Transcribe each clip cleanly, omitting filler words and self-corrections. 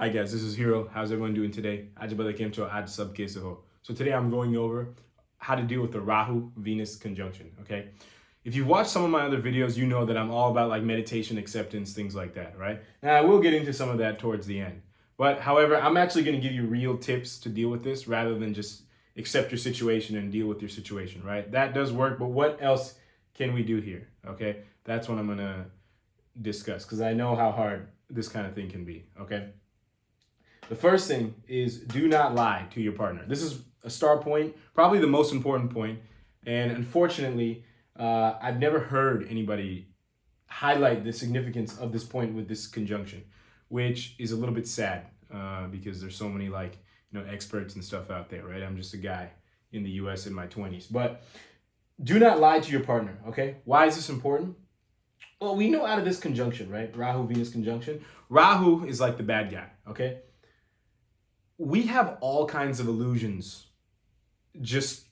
Hi guys, this is Hero. How's everyone doing today? आज बता केम छो आज सब कैसे हो? So today I'm going over how to deal with the Rahu-Venus conjunction, okay? If you've watched some of my other videos, you know that I'm all about like meditation, acceptance, things like that, right? Now I will get into some of that towards the end. But however, I'm actually going to give you real tips to deal with this rather than just accept your situation and deal with your situation, right? That does work, but what else can we do here, okay? That's what I'm going to discuss because I know how hard this kind of thing can be, okay? The first thing is do not lie to your partner. This is a start point, probably the most important point. And unfortunately, I've never heard anybody highlight the significance of this point with this conjunction, which is a little bit sad because there's so many experts and stuff out there, right? I'm just a guy in the US in my 20s. But do not lie to your partner, okay? Why is this important? Well, we know out of this conjunction, right? Rahu-Venus conjunction. Rahu is like the bad guy, okay? We have all kinds of illusions just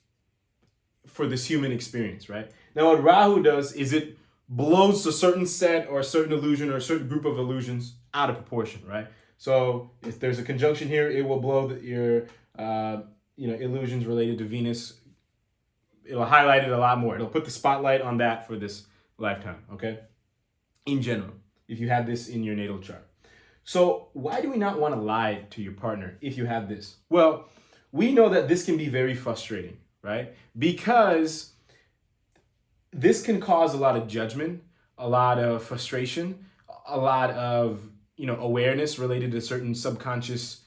for this human experience, right? Now, what Rahu does is it blows a certain set or a certain illusion or a certain group of illusions out of proportion, right? So if there's a conjunction here, it will blow your illusions related to Venus. It'll highlight it a lot more. It'll put the spotlight on that for this lifetime, okay? In general, if you have this in your natal chart. So why do we not want to lie to your partner if you have this? Well, we know that this can be very frustrating, right? Because this can cause a lot of judgment, a lot of frustration, a lot of, awareness related to certain subconscious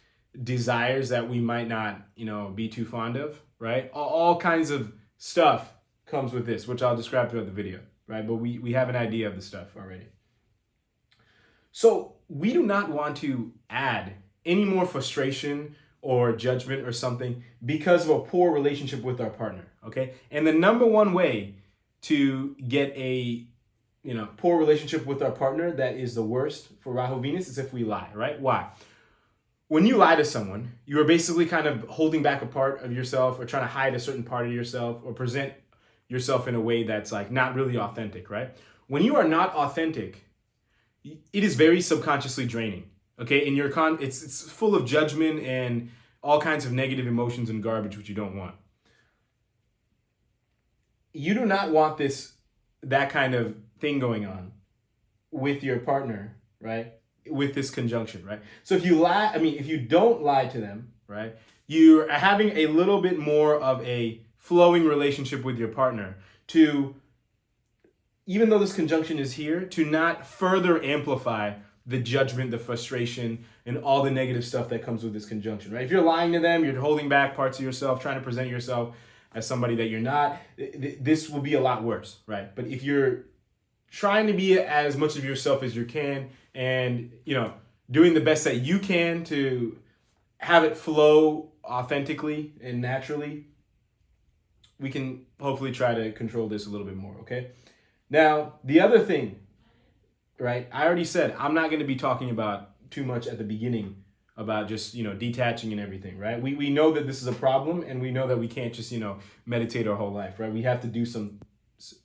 desires that we might not, be too fond of, right? All kinds of stuff comes with this, which I'll describe throughout the video, right? But we have an idea of the stuff already. So we do not want to add any more frustration or judgment or something because of a poor relationship with our partner, okay? And the number one way to get a poor relationship with our partner that is the worst for Rahu Venus is if we lie, right? Why? When you lie to someone, you are basically kind of holding back a part of yourself or trying to hide a certain part of yourself or present yourself in a way that's like not really authentic, right? When you are not authentic, it is very subconsciously draining, okay? And it's full of judgment and all kinds of negative emotions and garbage, which you don't want. You do not want that kind of thing going on with your partner, right? With this conjunction, right? So if you don't lie to them, right? You're having a little bit more of a flowing relationship with your partner to, even though this conjunction is here, to not further amplify the judgment, the frustration, and all the negative stuff that comes with this conjunction, right? If you're lying to them, you're holding back parts of yourself, trying to present yourself as somebody that you're not, this will be a lot worse, right? But if you're trying to be as much of yourself as you can and, doing the best that you can to have it flow authentically and naturally, we can hopefully try to control this a little bit more, okay? Now, the other thing, right? I already said I'm not going to be talking about too much at the beginning about just, detaching and everything, right? We know that this is a problem and we know that we can't just, meditate our whole life, right? We have to do some,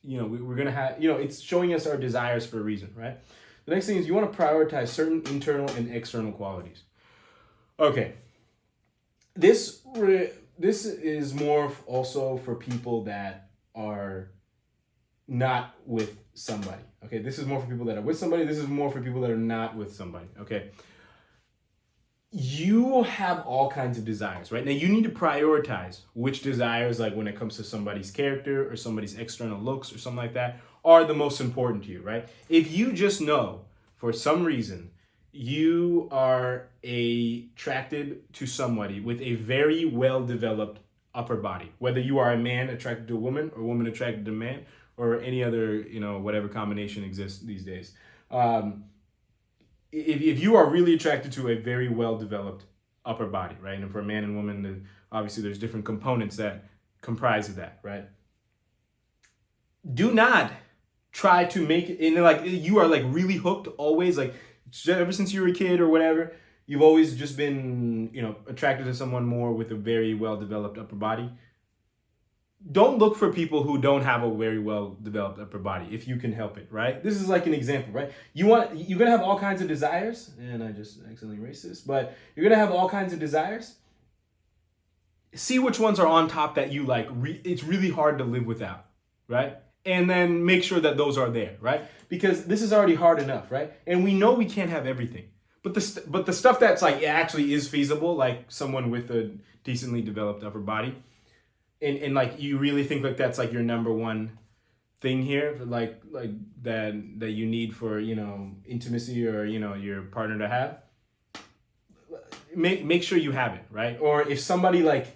we're going to have, it's showing us our desires for a reason, right? The next thing is you want to prioritize certain internal and external qualities. Okay. This is more also for people that are not with somebody, okay? This is more for people that are with somebody. This is more for people that are not with somebody, okay? You have all kinds of desires, right? Now you need to prioritize which desires, like when it comes to somebody's character or somebody's external looks or something like that, are the most important to you, right? If you just know for some reason you are attracted to somebody with a very well-developed upper body, whether you are a man attracted to a woman or a woman attracted to a man, or any other, whatever combination exists these days. If you are really attracted to a very well-developed upper body, right? And for a man and woman, obviously there's different components that comprise of that, right? Do not try to make it, you are like really hooked always, like ever since you were a kid or whatever, you've always just been, attracted to someone more with a very well-developed upper body. don't look for people who don't have a very well developed upper body if you can help it, right? This is like an example, right? You're gonna have all kinds of desires, and I just accidentally erased this, but you're gonna have all kinds of desires. See which ones are on top that you like. It's really hard to live without, right? And then make sure that those are there, right? Because this is already hard enough, right? And we know we can't have everything, but the stuff that's like actually is feasible, like someone with a decently developed upper body, and like you really think like that's like your number one thing here, like that you need for, you know, intimacy, or, you know, your partner to have. Make sure you have it, right? Or if somebody like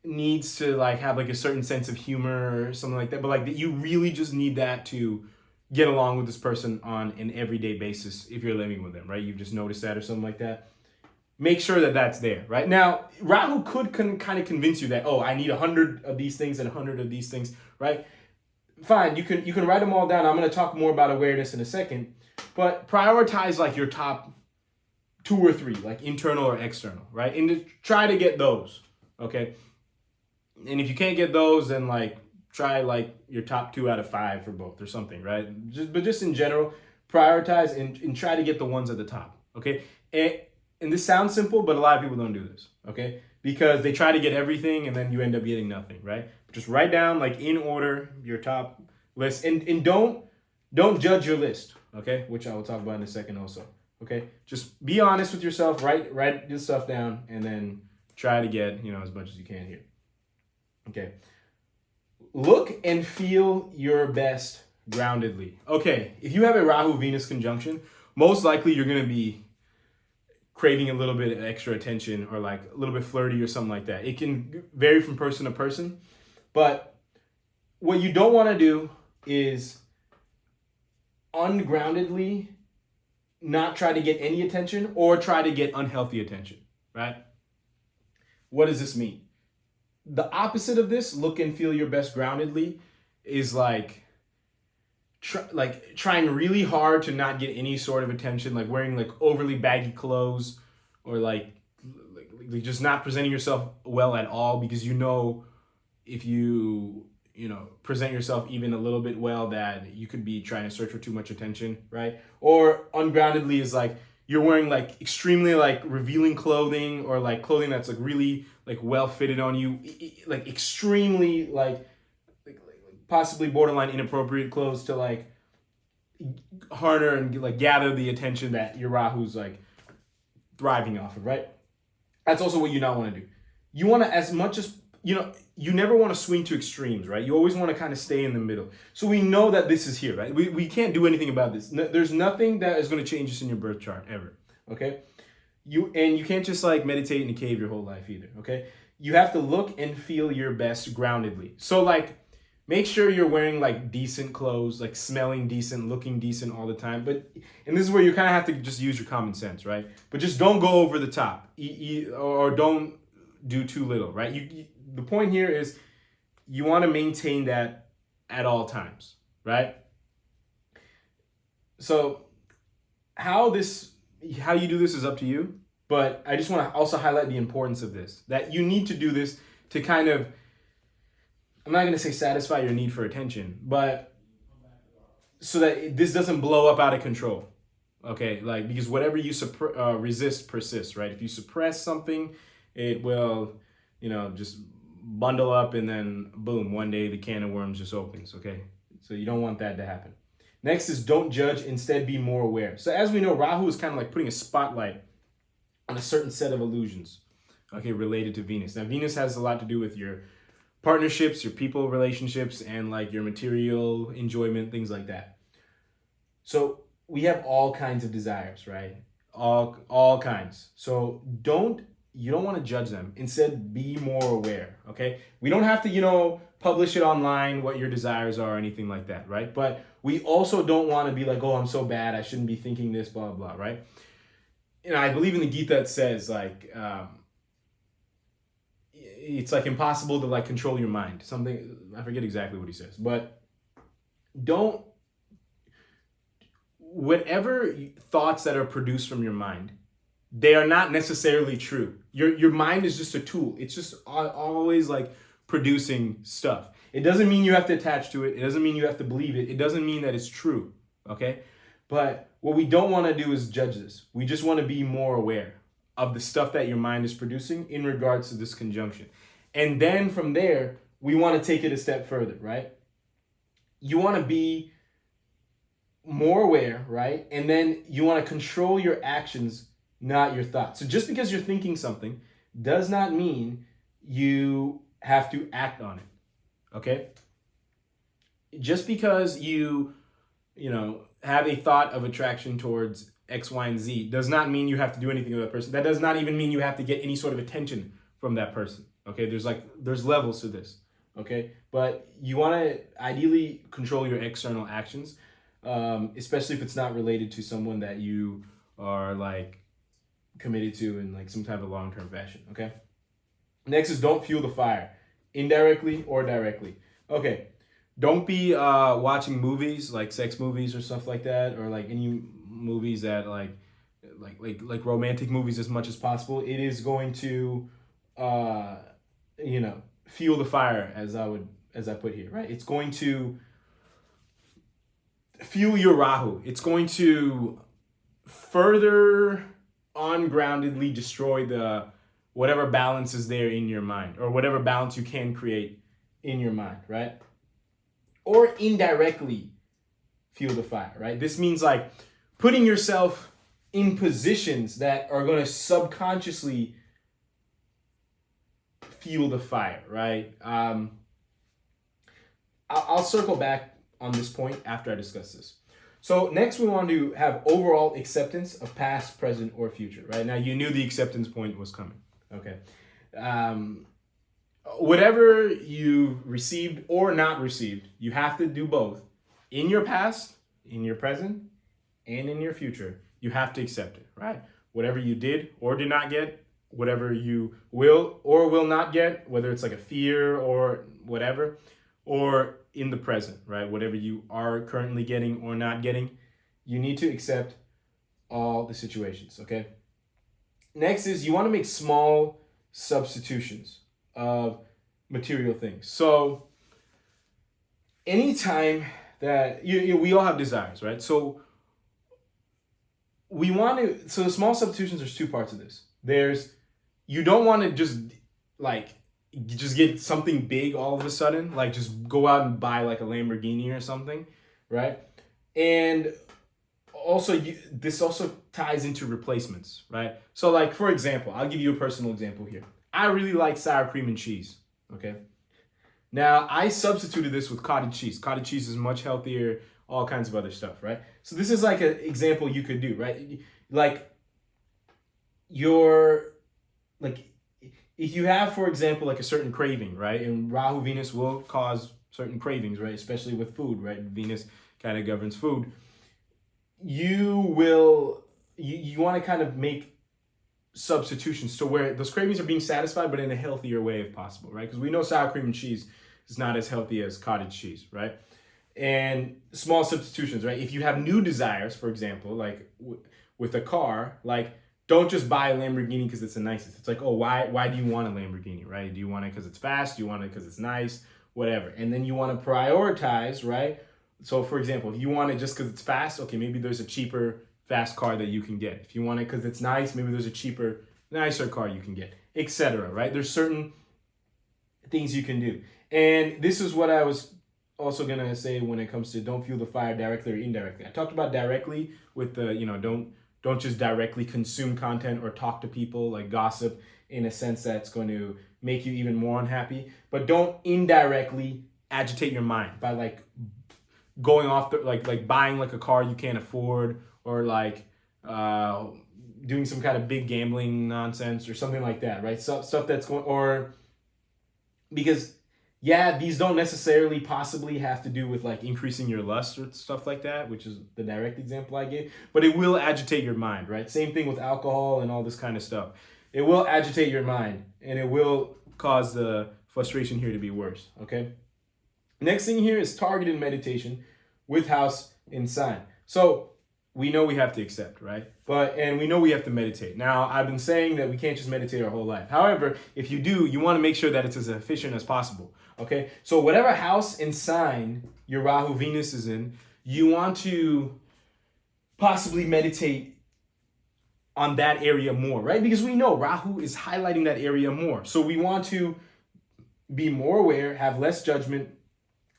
needs to like have like a certain sense of humor or something like that, but like that you really just need that to get along with this person on an everyday basis if you're living with them, right? You've just noticed that or something like that. Make sure that that's there, right? Now, Rahu could kind of convince you that, oh, I need 100 of these things and 100 of these things, right? Fine, you can write them all down. I'm going to talk more about awareness in a second, but prioritize like your top 2 or 3, like internal or external, right? And try to get those, okay? And if you can't get those, then like try like your top 2 out of 5 for both or something, right? Just in general, prioritize and try to get the ones at the top, okay? And this sounds simple, but a lot of people don't do this, okay? Because they try to get everything and then you end up getting nothing, right? Just write down like in order your top list, and don't judge your list, okay? Which I will talk about in a second also, okay? Just be honest with yourself, write this stuff down, and then try to get, you know, as much as you can here. Okay. Look and feel your best groundedly. Okay, if you have a Rahu-Venus conjunction, most likely you're going to be craving a little bit of extra attention, or like a little bit flirty or something like that. It can vary from person to person, but what you don't want to do is ungroundedly not try to get any attention or try to get unhealthy attention, right? What does this mean? The opposite of this, look and feel your best groundedly, is like trying really hard to not get any sort of attention, like wearing like overly baggy clothes, or like just not presenting yourself well at all, because you know if you present yourself even a little bit well, that you could be trying to search for too much attention, right? Or ungroundedly is like you're wearing like extremely like revealing clothing, or like clothing that's like really like well fitted on you, like extremely like possibly borderline inappropriate clothes to like harness and like gather the attention that your Rahu's like thriving off of, right? That's also what you not want to do. You want to, as much as, you never want to swing to extremes, right? You always want to kind of stay in the middle. So we know that this is here, right? We can't do anything about this. There's nothing that is going to change this in your birth chart ever, okay? You can't just like meditate in a cave your whole life either, okay? You have to look and feel your best groundedly. So like, make sure you're wearing like decent clothes, like smelling decent, looking decent all the time. And this is where you kind of have to just use your common sense, right? But just don't go over the top, or don't do too little, right? The point here is you want to maintain that at all times, right? So how you do this is up to you, but I just want to also highlight the importance of this, that you need to do this to kind of, I'm not going to say satisfy your need for attention, but so that this doesn't blow up out of control, okay? Like, because whatever you resist persists, right? If you suppress something, it will, just bundle up, and then boom, one day the can of worms just opens, okay? So you don't want that to happen. Next is don't judge, instead be more aware. So as we know, Rahu is kind of like putting a spotlight on a certain set of illusions, okay, related to Venus. Now, Venus has a lot to do with your partnerships, your people relationships, and like your material enjoyment, things like that. So we have all kinds of desires, right? All kinds. So you don't want to judge them. Instead, be more aware, okay? We don't have to, publish it online, what your desires are or anything like that, right? But we also don't want to be like, oh, I'm so bad, I shouldn't be thinking this, blah, blah, blah, right? I believe in the Gita it says like, it's like impossible to like control your mind. Something, I forget exactly what he says, but whatever thoughts that are produced from your mind, they are not necessarily true. Your mind is just a tool. It's just always like producing stuff. It doesn't mean you have to attach to it. It doesn't mean you have to believe it. It doesn't mean that it's true, okay? But what we don't want to do is judge this. We just want to be more aware of the stuff that your mind is producing in regards to this conjunction. And then from there, we want to take it a step further, right? You want to be more aware, right? And then you want to control your actions, not your thoughts. So just because you're thinking something does not mean you have to act on it, okay? Just because you have a thought of attraction towards X, Y, and Z does not mean you have to do anything with that person. That does not even mean you have to get any sort of attention from that person, okay? There's levels to this, okay? But you want to ideally control your external actions, especially if it's not related to someone that you are like committed to in like some type of long-term fashion, okay? Next is don't fuel the fire, indirectly or directly. Okay, don't be watching movies like sex movies or stuff like that, or like any movies that like romantic movies as much as possible. It is going to fuel the fire, as I put here, right? It's going to fuel your Rahu. It's going to further ungroundedly destroy the whatever balance is there in your mind, or whatever balance you can create in your mind, right? Or indirectly fuel the fire, right? This means like putting yourself in positions that are going to subconsciously fuel the fire, right? I'll circle back on this point after I discuss this. So next we want to have overall acceptance of past, present, or future, right? Now you knew the acceptance point was coming, okay? Whatever you received or not received, you have to do both. In your past, in your present, and in your future, you have to accept it, right? Whatever you did or did not get, whatever you will or will not get, whether it's like a fear or whatever, or in the present, right? Whatever you are currently getting or not getting, you need to accept all the situations, okay? Next is you want to make small substitutions of material things. So anytime that we all have desires, right? So the small substitutions, there's two parts of this. You don't want to just get something big all of a sudden, like just go out and buy like a Lamborghini or something, right? And also this also ties into replacements, right? So like, for example, I'll give you a personal example here. I really like sour cream and cheese, okay? Now, I substituted this with cottage cheese. Cottage cheese is much healthier, all kinds of other stuff, right? So this is like an example you could do, right? Like if you have, for example, like a certain craving, right? And Rahu Venus will cause certain cravings, right? Especially with food, right? Venus kind of governs food. You want to kind of make substitutions to where those cravings are being satisfied, but in a healthier way if possible, right? Because we know sour cream and cheese is not as healthy as cottage cheese, right? And small substitutions, right? If you have new desires, for example, like with a car, like don't just buy a Lamborghini because it's the nicest. It's like, oh, why do you want a Lamborghini, right? Do you want it because it's fast? Do you want it because it's nice? Whatever. And then you want to prioritize, right? So for example, if you want it just because it's fast, okay, maybe there's a cheaper fast car that you can get. If you want it because it's nice, maybe there's a cheaper, nicer car you can get, etc., right? There's certain things you can do. And this is what I was also going to say when it comes to don't fuel the fire directly or indirectly. I talked about directly with the, don't just directly consume content or talk to people, like gossip, in a sense that's going to make you even more unhappy. But don't indirectly agitate your mind by like going off like buying like a car you can't afford, or like doing some kind of big gambling nonsense or something like that, right? Stuff that's going, or because these don't necessarily possibly have to do with like increasing your lust or stuff like that, which is the direct example I gave, but it will agitate your mind, right? Same thing with alcohol and all this kind of stuff. It will agitate your mind and it will cause the frustration here to be worse, okay? Next thing here is targeted meditation with house and sign. So we know we have to accept, right? And we know we have to meditate. Now, I've been saying that we can't just meditate our whole life. However, if you do, you want to make sure that it's as efficient as possible, okay? So whatever house and sign your Rahu Venus is in, you want to possibly meditate on that area more, right? Because we know Rahu is highlighting that area more. So we want to be more aware, have less judgment,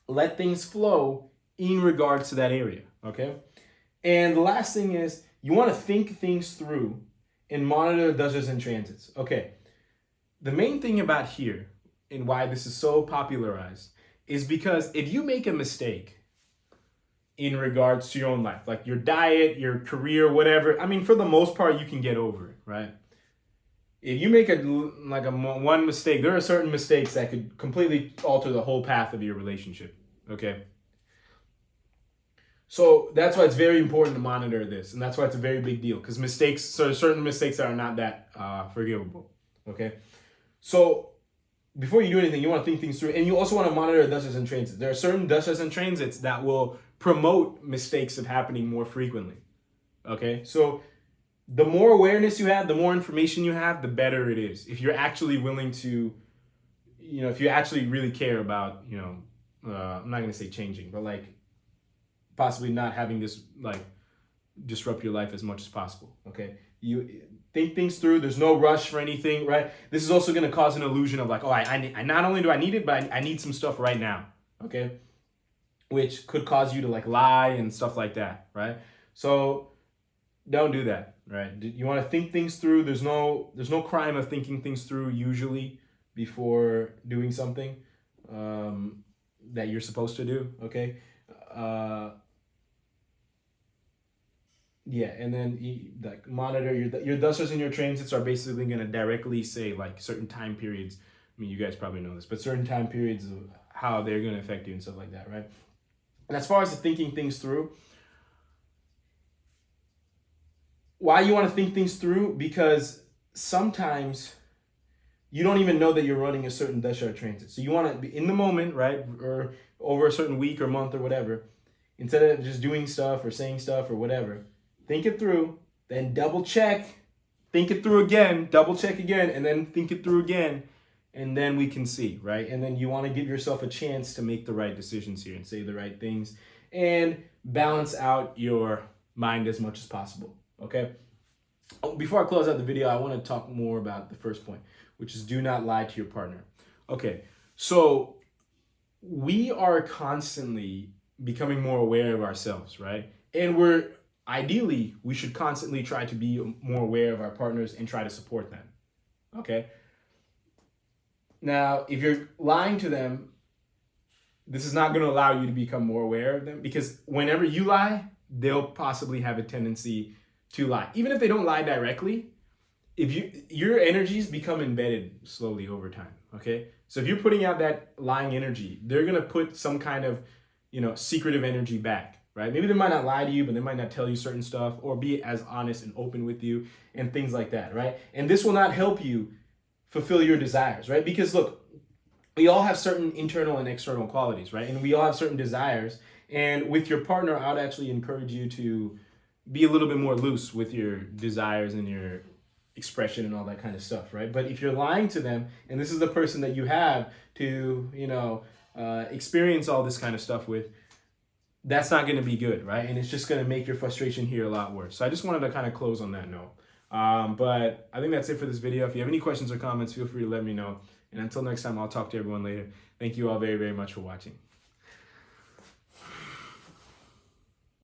let things flow in regards to that area, okay? And the last thing is you want to think things through and monitor dasas and transits. Okay, the main thing about here and why this is so popularized is because if you make a mistake in regards to your own life, like your diet, your career, whatever, I mean, for the most part, you can get over it, right? If you make one mistake, there are certain mistakes that could completely alter the whole path of your relationship, okay? So that's why it's very important to monitor this, and that's why it's a very big deal, because certain mistakes that are not that forgivable, okay? So before you do anything, you want to think things through, and you also want to monitor dasas and transits. There are certain dasas and transits that will promote mistakes of happening more frequently, okay? So the more awareness you have, the more information you have, the better it is. If you're actually willing to, if you actually really care about, I'm not going to say changing, but like possibly not having this disrupt your life as much as possible, okay? You think things through. There's no rush for anything, right? This is also going to cause an illusion of I not only do I need it, but I need some stuff right now, okay? Which could cause you to lie and stuff like that, right? So don't do that, right? You want to think things through. There's no crime of thinking things through usually before doing something that you're supposed to do, okay? Yeah, and then monitor your dasas and your transits are basically going to directly say certain time periods. I mean, you guys probably know this, but certain time periods of how they're going to affect you and stuff like that, right? And as far as the thinking things through, why you want to think things through? Because sometimes you don't even know that you're running a certain dasha or transit. So you want to be in the moment, right? Or over a certain week or month or whatever, instead of just doing stuff or saying stuff or whatever, think it through, then double check, think it through again, double check again, and then think it through again, and then we can see, right? And then you want to give yourself a chance to make the right decisions here and say the right things and balance out your mind as much as possible, okay? Before I close out the video, I want to talk more about the first point, which is do not lie to your partner. Okay, so we are constantly becoming more aware of ourselves, right? And ideally, we should constantly try to be more aware of our partners and try to support them, okay? Now, if you're lying to them, this is not going to allow you to become more aware of them, because whenever you lie, they'll possibly have a tendency to lie. Even if they don't lie directly, your energies become embedded slowly over time, okay? So if you're putting out that lying energy, they're going to put some kind of, secretive energy back, right? Maybe they might not lie to you, but they might not tell you certain stuff or be as honest and open with you and things like that, right? And this will not help you fulfill your desires, right? Because look, we all have certain internal and external qualities, right? And we all have certain desires. And with your partner, I would actually encourage you to be a little bit more loose with your desires and your expression and all that kind of stuff, right? But if you're lying to them, and this is the person that you have to, experience all this kind of stuff with, that's not going to be good, right? And it's just going to make your frustration here a lot worse. So I just wanted to kind of close on that note. But I think that's it for this video. If you have any questions or comments, feel free to let me know. And until next time, I'll talk to everyone later. Thank you all very, very much for watching.